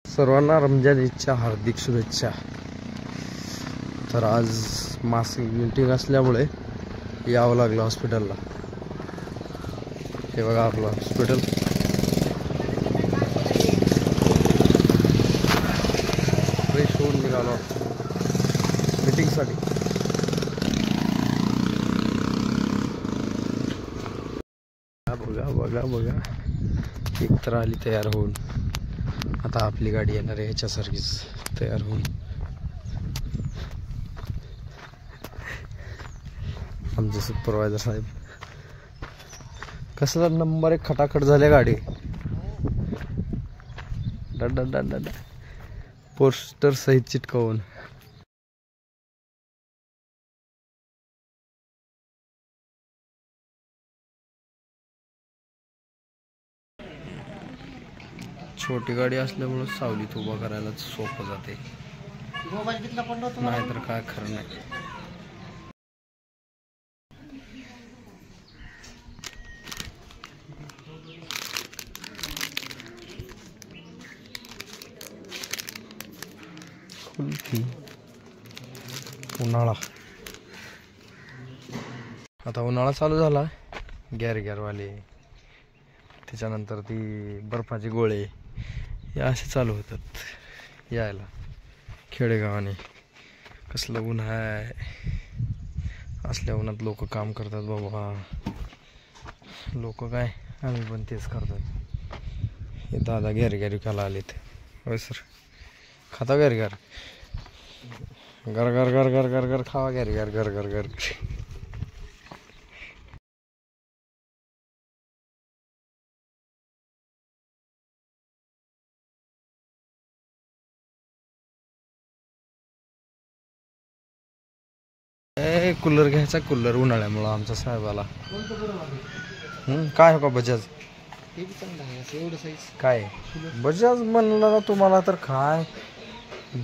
सर्वांना रमजान ईदच्या हार्दिक शुभेच्छा। तर आज मासिक मीटिंग असल्यामुळे यावं लागलं हॉस्पिटलला। हे बघा आपलं हॉस्पिटल। फ्रेश होऊन निघालो मीटिंगसाठी। बघा बघा बघा, एक तर आली तयार होऊन, आता आपली गाडी येणार आहे ह्याच्यासारखीच तयार होऊन। आमचे सुपरवायझर साहेब, कसला नंबर एक खटाखट झाल्या गाडी। पोस्टर सहित चिटकवून। छोटी गाडी असल्यामुळे सावलीत उभा करायला सोपं जाते, नाहीतर काय खरं नाही। उन्हाळा, आता उन्हाळा चालू झाला। गॅरवाले, त्याच्यानंतर ती बर्फाचे गोळे, हे असे चालू होतात यायला खेडेगावाने। कसलं ऊन आहे, असल्या उन्हात लोक काम करतात बाबा। लोक काय, आम्ही पण तेच करतात। हे दादा गॅर विकायला आलेत। होय सर, खाता गॅर घर घर घर घर घर घर खावा गॅर घर घर घर। कूलर घ्यायचा, कूलर उन्हाळ्यामुळं आमच्या साहेबाला। काय हो का बजाज, काय बजाज म्हणलं ना तुम्हाला तर काय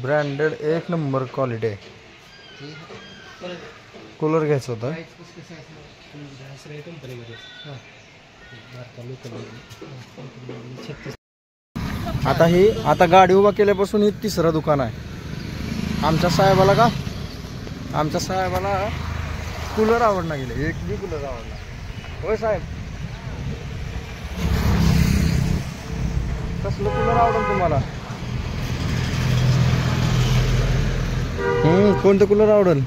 ब्रँडेड एक नंबर क्वालिटी आहे। कूलर घ्यायचं होतं। आता गाडी उभा केल्यापासून हे तिसरं दुकान आहे आमच्या साहेबाला। का आमच्या साहेबाला कूलर आवडला गेले, एक बी कूलर आवडला। होय साहेब, कसलं कूलर आवडेल तुम्हाला? कोणतं कूलर आवडेल?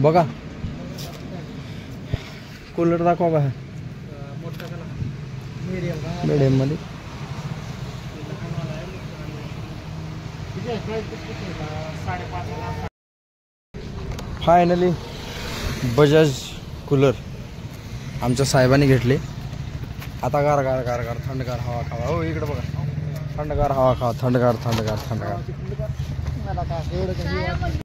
बघा कूलर दाखवा बघा, मीडियम मध्ये। फायनली बजाज कूलर आमच्या साहेबांनी घेतले। आता गार गार गार गार थंडगार हवा खावा। हो इकडे बघा, थंडगार हवा खावा, थंडगार थंडगार थंडगार।